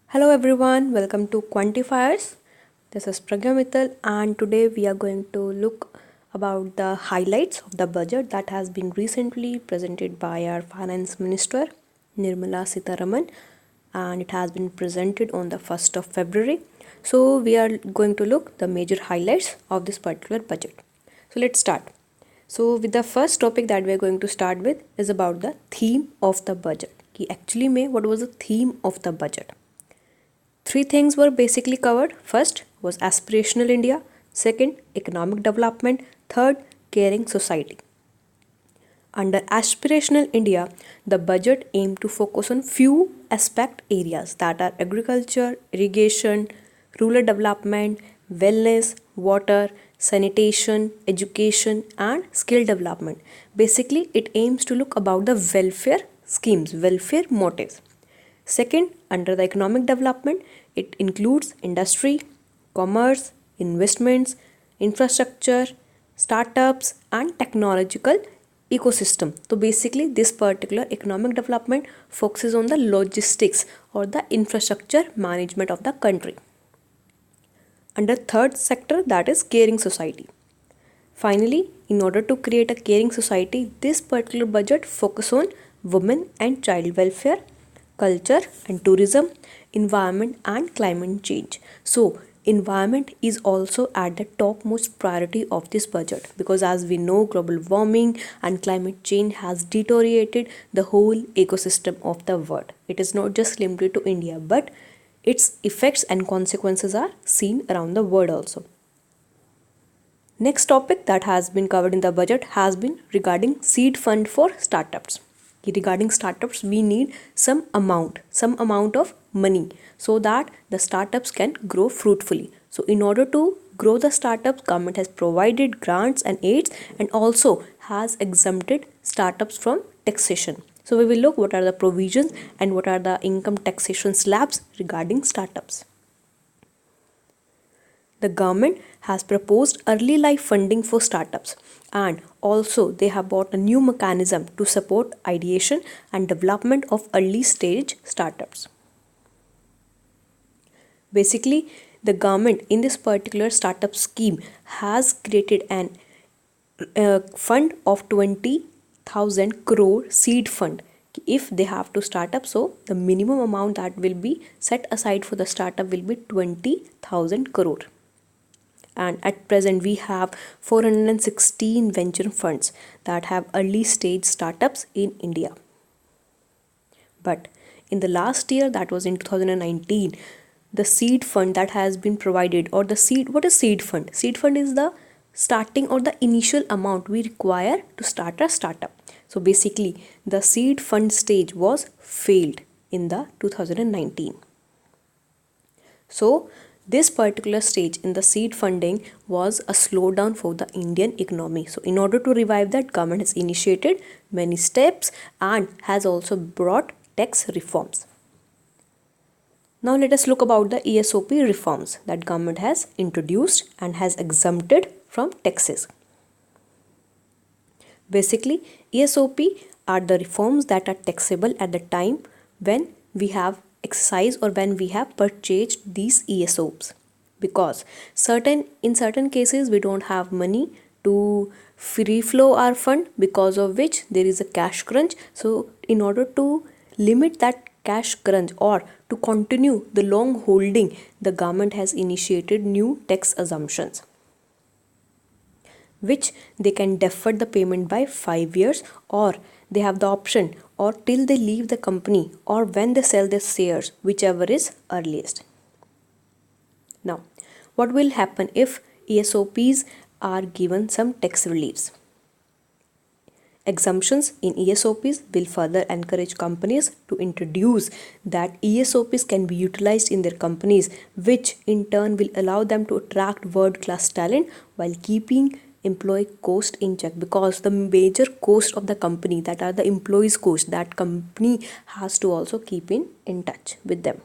Hello everyone, welcome to Quantifiers. This is Pragya Mittal and today we are going to look about the highlights of the budget that has been recently presented by our Finance Minister Nirmala Sitharaman, and it has been presented on the 1st of February. So we are going to look the major highlights of this particular budget. So let's start. So with the first topic that we are going to start with is about the theme of the budget. Actually, what was the theme of the budget? Three things were basically covered. First was aspirational India, second, economic development, third, caring society. Under aspirational India, the budget aimed to focus on few aspect areas that are agriculture, irrigation, rural development, wellness, water, sanitation, education, and skill development. Basically, it aims to look about the welfare schemes, welfare motives. Second, under the economic development, it includes industry, commerce, investments, infrastructure, startups, and technological ecosystem. So basically, this particular economic development focuses on the logistics or the infrastructure management of the country. Under third sector, that is caring society. Finally, in order to create a caring society, this particular budget focuses on women and child welfare, culture and tourism, environment and climate change. So environment is also at the topmost priority of this budget, because as we know, global warming and climate change has deteriorated the whole ecosystem of the world. It is not just limited to India, but its effects and consequences are seen around the world also. Next topic that has been covered in the budget has been regarding seed fund for startups. Regarding startups, we need some amount of money so that the startups can grow fruitfully. So in order to grow the startups, government has provided grants and aids and also has exempted startups from taxation. So we will look what are the provisions and what are the income taxation slabs regarding startups. The government has proposed early life funding for startups, and also they have brought a new mechanism to support ideation and development of early stage startups. Basically, the government in this particular startup scheme has created an fund of 20,000 crore seed fund if they have to start up. So the minimum amount that will be set aside for the startup will be 20,000 crore. And at present we have 416 venture funds that have early stage startups in India. But in the last year, that was in 2019, the seed fund that has been provided, or the seed, what is seed fund? Seed fund is the starting or the initial amount we require to start a startup. So basically the seed fund stage was failed in the 2019. So this particular stage in the seed funding was a slowdown for the Indian economy. So in order to revive that, government has initiated many steps and has also brought tax reforms. Now let us look about the ESOP reforms that government has introduced and has exempted from taxes. Basically, ESOP are the reforms that are taxable at the time when we have exercised or when we have purchased these ESOPs, because in certain cases we don't have money to free flow our fund, because of which there is a cash crunch. So in order to limit that cash crunch or to continue the long holding, the government has initiated new tax assumptions, which they can defer the payment by 5 years, or they have the option or till they leave the company or when they sell their shares, whichever is earliest. Now, what will happen if ESOPs are given some tax reliefs? Exemptions in ESOPs will further encourage companies to introduce that ESOPs can be utilized in their companies, which in turn will allow them to attract world-class talent while keeping employee cost in check, because the major cost of the company, that are the employees cost, that company has to also keep in touch with them.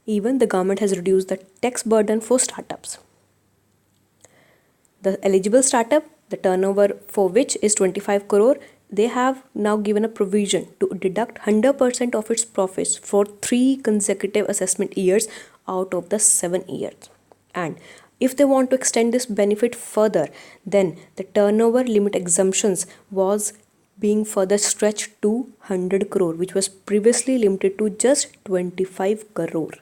Even the government has reduced the tax burden for startups. The eligible startup, the turnover for which is 25 crore, they have now given a provision to deduct 100% of its profits for 3 consecutive assessment years out of the 7 years. And if they want to extend this benefit further, then the turnover limit exemptions was being further stretched to 100 crore, which was previously limited to just 25 crore.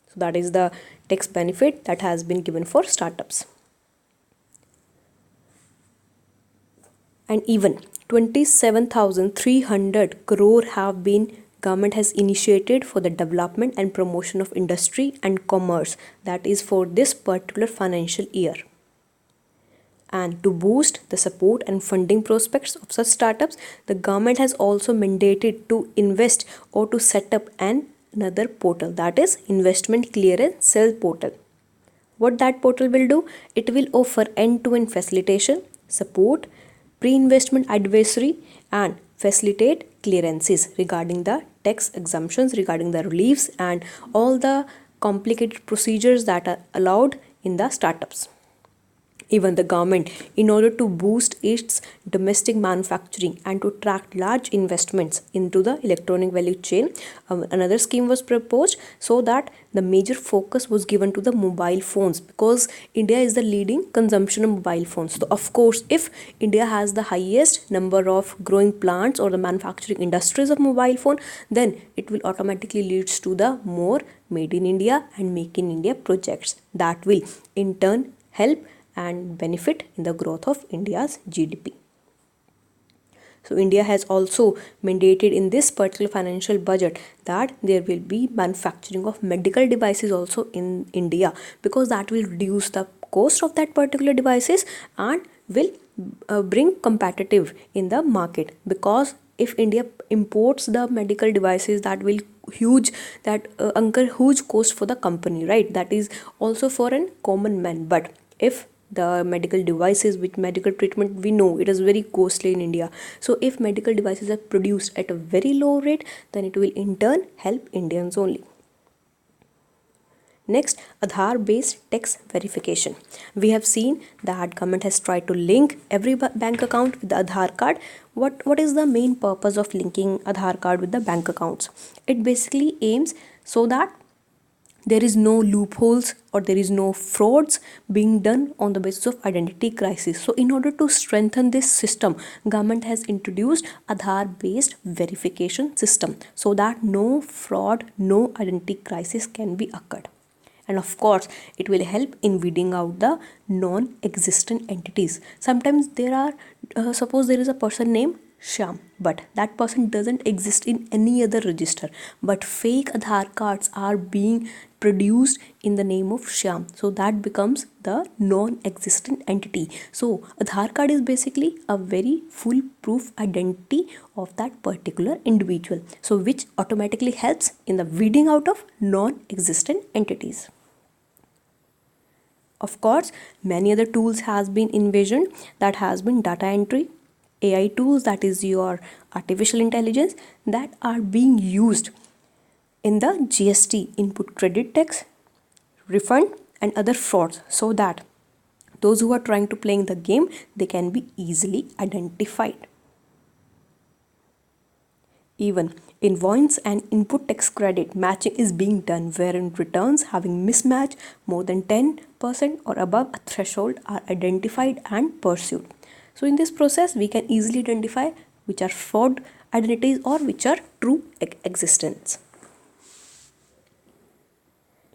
So that is the tax benefit that has been given for startups. And even 27,300 crore have been government has initiated for the development and promotion of industry and commerce, that is for this particular financial year. And to boost the support and funding prospects of such startups, the government has also mandated to invest or to set up another portal, that is investment clearance cell portal. What that portal will do? It will offer end-to-end facilitation, support, pre-investment advisory, and facilitate clearances regarding the tax exemptions, regarding the reliefs, and all the complicated procedures that are allowed in the startups. Even the government, in order to boost its domestic manufacturing and to attract large investments into the electronic value chain, another scheme was proposed, so that the major focus was given to the mobile phones, because India is the leading consumption of mobile phones. So of course, if India has the highest number of growing plants or the manufacturing industries of mobile phone, then it will automatically leads to the more made in India and make in India projects that will in turn help and benefit in the growth of India's GDP. So India has also mandated in this particular financial budget that there will be manufacturing of medical devices also in India, because that will reduce the cost of that particular devices and will bring competitive in the market. Because if India imports the medical devices, that will incur huge cost for the company, right? That is also for a common man. But if the medical devices, which medical treatment, we know it is very costly in India, so if medical devices are produced at a very low rate, then it will in turn help Indians only. Next, Aadhaar based tax verification. We have seen that government has tried to link every bank account with the Aadhaar card. What is the main purpose of linking Aadhaar card with the bank accounts? It basically aims so that there is no loopholes or there is no frauds being done on the basis of identity crisis. So in order to strengthen this system, government has introduced Aadhaar based verification system, so that no fraud, no identity crisis can be occurred. And of course, it will help in weeding out the non-existent entities. Sometimes there are, suppose there is a person named Shyam, but that person doesn't exist in any other register, but fake Aadhaar cards are being produced in the name of Shyam, so that becomes the non-existent entity. So Aadhaar card is basically a very foolproof identity of that particular individual, so which automatically helps in the weeding out of non-existent entities. Of course, many other tools has been envisioned, that has been data entry, AI tools, that is your artificial intelligence, that are being used in the GST, input credit tax, refund, and other frauds, so that those who are trying to play the game, they can be easily identified. Even invoice and input tax credit matching is being done, wherein returns having mismatch more than 10% or above a threshold are identified and pursued. So in this process, we can easily identify which are fraud identities or which are true existence.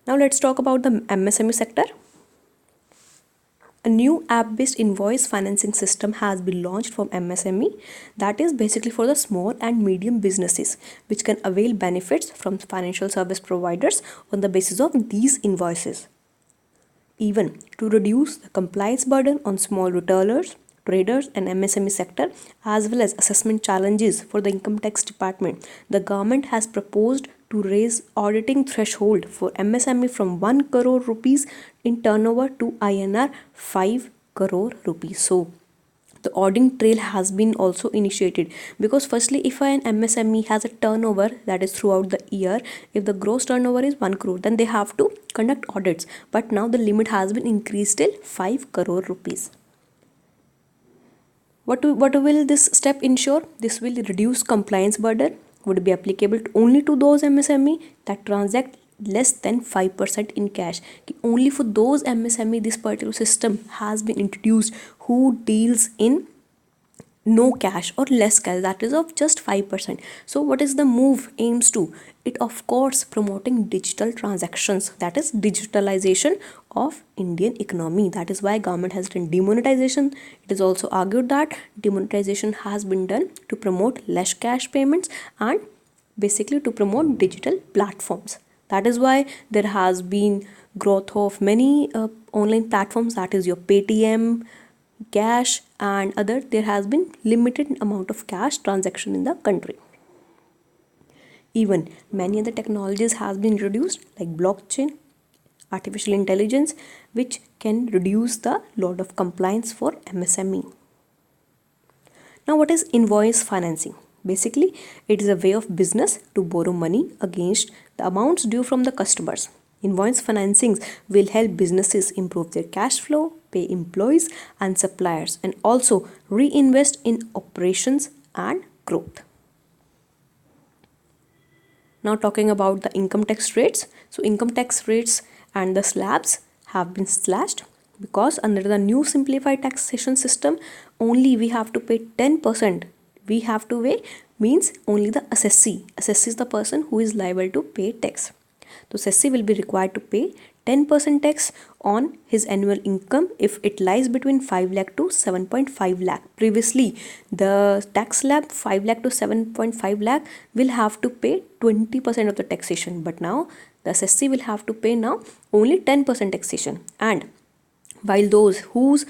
Now let's talk about the MSME sector. A new app-based invoice financing system has been launched from MSME, that is basically for the small and medium businesses, which can avail benefits from financial service providers on the basis of these invoices. Even to reduce the compliance burden on small retailers, traders and MSME sector, as well as assessment challenges for the income tax department, the government has proposed to raise auditing threshold for MSME from 1 crore rupees in turnover to INR 5 crore rupees. So the auditing trail has been also initiated, because firstly, if an MSME has a turnover that is throughout the year, if the gross turnover is 1 crore, then they have to conduct audits, but now the limit has been increased till 5 crore rupees. What will this step ensure? This will reduce compliance burden, would be applicable only to those MSME that transact less than 5% in cash. Only for those MSME this particular system has been introduced who deals in no cash or less cash, that is of just 5%. So what is the move aims to? It of course promoting digital transactions, that is digitalization of Indian economy. That is why government has done demonetization. It is also argued that demonetization has been done to promote less cash payments and basically to promote digital platforms. That is why there has been growth of many online platforms, that is your Paytm, cash and other. There has been limited amount of cash transaction in the country. Even many other technologies has been introduced like blockchain, artificial intelligence, which can reduce the load of compliance for MSME. Now what is invoice financing? Basically it is a way of business to borrow money against the amounts due from the customers. Invoice financings will help businesses improve their cash flow, pay employees and suppliers, and also reinvest in operations and growth. Now talking about the income tax rates. So income tax rates and the slabs have been slashed because under the new simplified taxation system only we have to pay 10%. We have to pay means only the assessee. Assessee is the person who is liable to pay tax. So assessee will be required to pay 10% tax on his annual income if it lies between 5 lakh to 7.5 lakh. Previously, the tax slab 5 lakh to 7.5 lakh will have to pay 20% of the taxation. But now the assessee will have to pay now only 10% taxation. And while those whose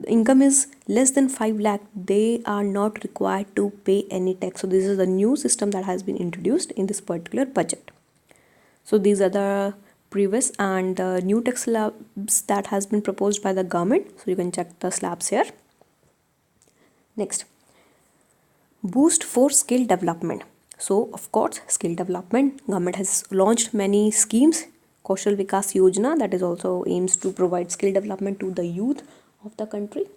income is less than 5 lakh, they are not required to pay any tax. So this is the new system that has been introduced in this particular budget. So these are the previous and the new tax slabs that has been proposed by the government. So you can check the slabs here. Next, boost for skill development. So of course skill development, government has launched many schemes. Kaushal Vikas Yojana, that is also aims to provide skill development to the youth of the country.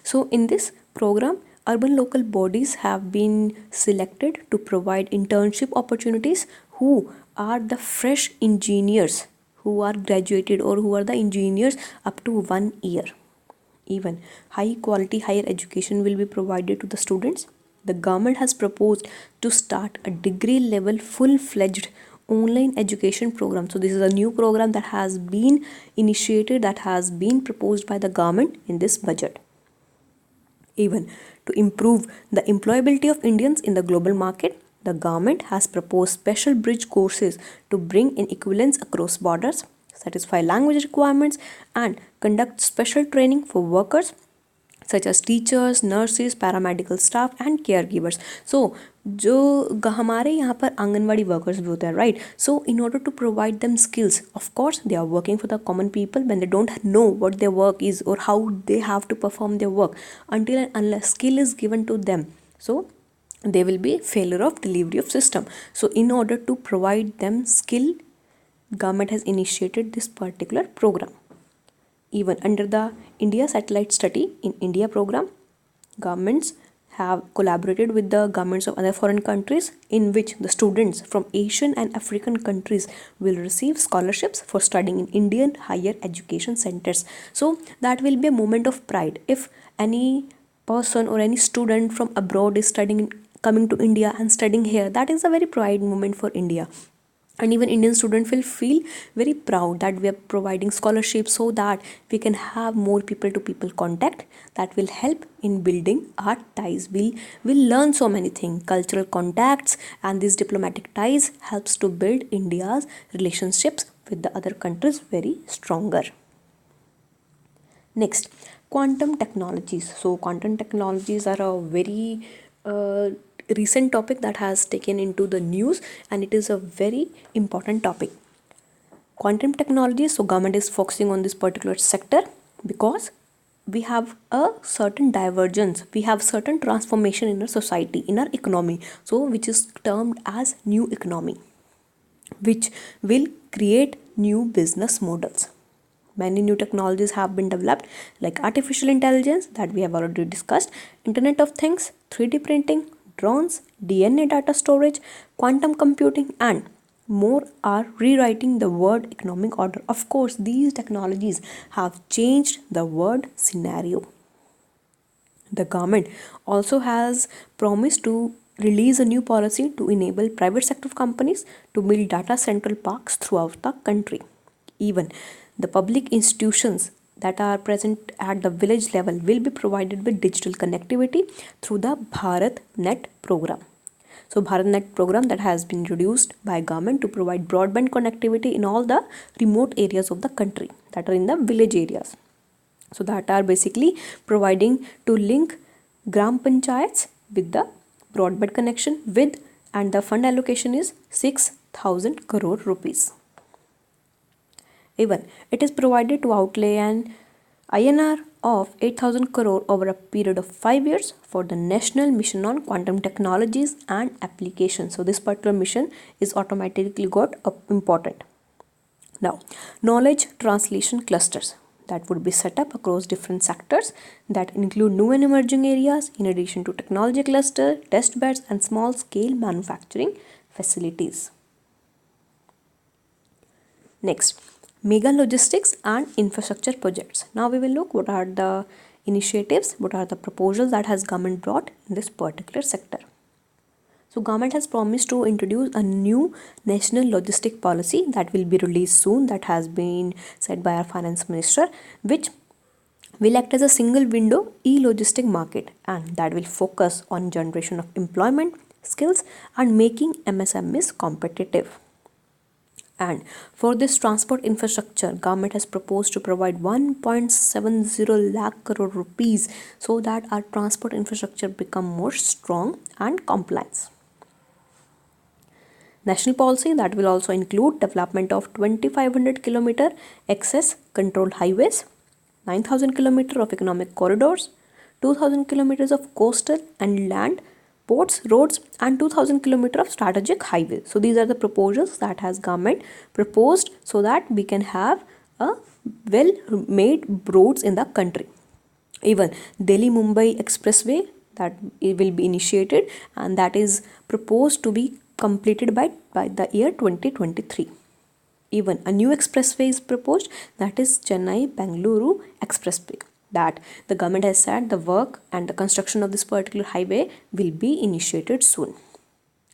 So in this program, urban local bodies have been selected to provide internship opportunities who are the fresh engineers who are graduated or who are the engineers up to 1 year. Even high quality higher education will be provided to the students. The government has proposed to start a degree level full-fledged online education program. So this is a new program that has been initiated, that has been proposed by the government in this budget. Even to improve the employability of Indians in the global market, the government has proposed special bridge courses to bring in equivalence across borders, satisfy language requirements, and conduct special training for workers such as teachers, nurses, paramedical staff and caregivers. So जो हमारे यहाँ पर anganwadi workers भी होते हैं, right? So in order to provide them skills, of course they are working for the common people when they don't know what their work is और how they have to perform their work until and unless skill is given to them, so there will be failure of delivery of system. So in order to provide them skill, government has initiated this particular program. Even under the India Satellite Study in India program, governments have collaborated with the governments of other foreign countries in which the students from Asian and African countries will receive scholarships for studying in Indian higher education centers. So that will be a moment of pride. If any person or any student from abroad is studying, coming to India and studying here, that is a very pride moment for India. And even Indian students will feel very proud that we are providing scholarships so that we can have more people to people contact that will help in building our ties. We'll learn so many things, cultural contacts, and these diplomatic ties helps to build India's relationships with the other countries very stronger. Next, quantum technologies. So quantum technologies are a very recent topic that has taken into the news, and it is a very important topic. Quantum technology, so government is focusing on this particular sector because we have a certain divergence, we have certain transformation in our society, in our economy, so which is termed as new economy, which will create new business models. Many new technologies have been developed like artificial intelligence that we have already discussed, Internet of Things, 3D printing, drones, DNA data storage, quantum computing, and more are rewriting the world economic order. Of course, these technologies have changed the world scenario. The government also has promised to release a new policy to enable private sector companies to build data central parks throughout the country. Even the public institutions that are present at the village level will be provided with digital connectivity through the Bharat Net program. So BharatNet program that has been introduced by government to provide broadband connectivity in all the remote areas of the country that are in the village areas. So that are basically providing to link gram panchayats with the broadband connection with, and the fund allocation is 6,000 crore rupees. Even it is provided to outlay an INR of 8,000 crore over a period of 5 years for the National Mission on Quantum Technologies and Applications. So this particular mission is automatically got important. Now, knowledge translation clusters that would be set up across different sectors that include new and emerging areas in addition to technology cluster, test beds, and small scale manufacturing facilities. Next, mega logistics and infrastructure projects. Now we will look what are the initiatives, what are the proposals that has government brought in this particular sector. So government has promised to introduce a new national logistic policy that will be released soon, that has been said by our finance minister, which will act as a single window e-logistic market, and that will focus on generation of employment, skills, and making MSMEs competitive. And for this transport infrastructure, government has proposed to provide 1.70 lakh crore rupees so that our transport infrastructure become more strong and compliant. National policy that will also include development of 2,500 kilometer access controlled highways, 9,000 kilometer of economic corridors, 2,000 kilometers of coastal and land ports, roads, and 2,000 kilometer of strategic highways. So these are the proposals that has government proposed so that we can have a well-made roads in the country. Even Delhi-Mumbai Expressway that it will be initiated, and that is proposed to be completed by the year 2023. Even a new expressway is proposed, that is Chennai-Bengaluru Expressway, that the government has said the work and the construction of this particular highway will be initiated soon.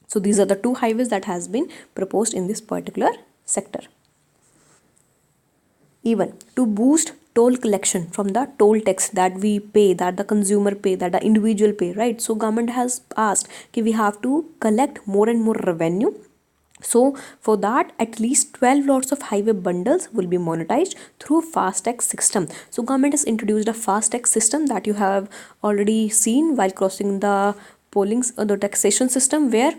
So these are the two highways that has been proposed in this particular sector. Even to boost toll collection from the toll tax that we pay, that the consumer pay, that the individual pay, right? So government has asked that we have to collect more and more revenue. So for that, at least 12 lots of highway bundles will be monetized through FASTag system. So government has introduced a FASTag system that you have already seen while crossing the the taxation system, where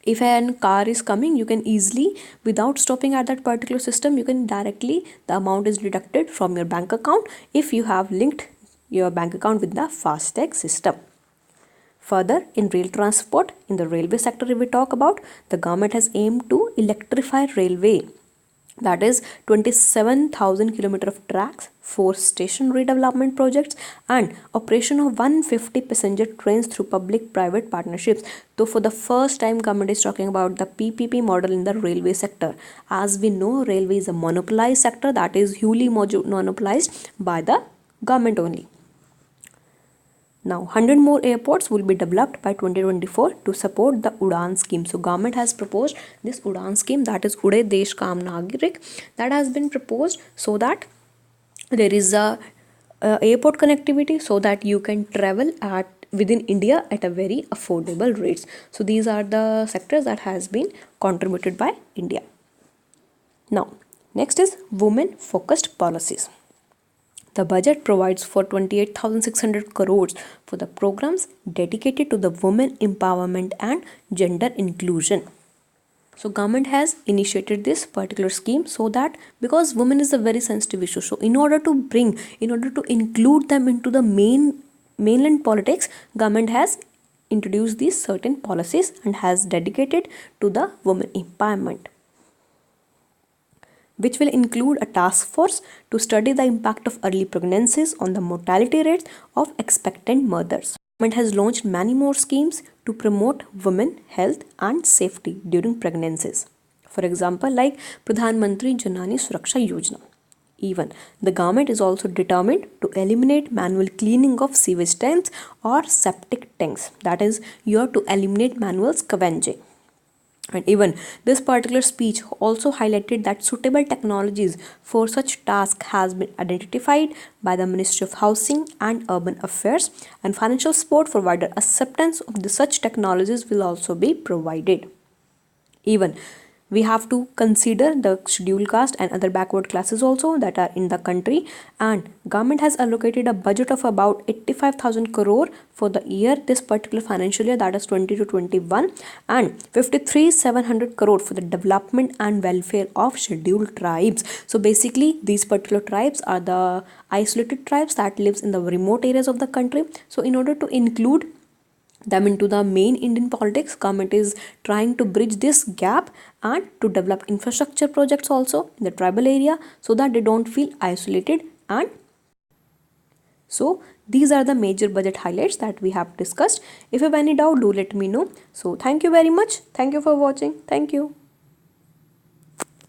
if a car is coming, you can easily, without stopping at that particular system, you can directly, the amount is deducted from your bank account if you have linked your bank account with the FASTag system. Further, in rail transport, in the railway sector, if we talk about, the government has aimed to electrify railway. That is 27,000 kilometer of tracks, 4 station redevelopment projects, and operation of 150 passenger trains through public-private partnerships. So for the first time, government is talking about the PPP model in the railway sector. As we know, railway is a monopolized sector, that is hugely monopolized by the government only. Now, 100 more airports will be developed by 2024 to support the Udan scheme. So, government has proposed this Udan scheme, that is Ude Desh Kam Nagirik, that has been proposed so that there is a airport connectivity so that you can travel within India at a very affordable rates. So, these are the sectors that has been contributed by India. Now, next is women focused policies. The budget provides for 28,600 crores for the programs dedicated to the women empowerment and gender inclusion. So government has initiated this particular scheme so that, because women is a very sensitive issue, so in order to include them into the mainland politics, government has introduced these certain policies and has dedicated to the women empowerment. which will include a task force to study the impact of early pregnancies on the mortality rates of expectant mothers. Government has launched many more schemes to promote women health and safety during pregnancies. For example, like Pradhan Mantri Janani Suraksha Yojana. Even the government is also determined to eliminate manual cleaning of sewage tanks or septic tanks. That is, you have to eliminate manual scavenging. And even this particular speech also highlighted that suitable technologies for such task has been identified by the Ministry of Housing and Urban Affairs, and financial support for wider acceptance of the such technologies will also be provided. Even we have to consider the scheduled caste and other backward classes also that are in the country, and government has allocated a budget of about 85,000 crore for the year, this particular financial year, that is 20 to 21, and 53,700 crore for the development and welfare of scheduled tribes. So basically these particular tribes are the isolated tribes that lives in the remote areas of the country. So in order to include them into the main Indian politics, government is trying to bridge this gap and to develop infrastructure projects also in the tribal area so that they don't feel isolated. And so these are the major budget highlights that we have discussed. If you have any doubt, do let me know. So thank you very much. Thank you for watching. Thank you.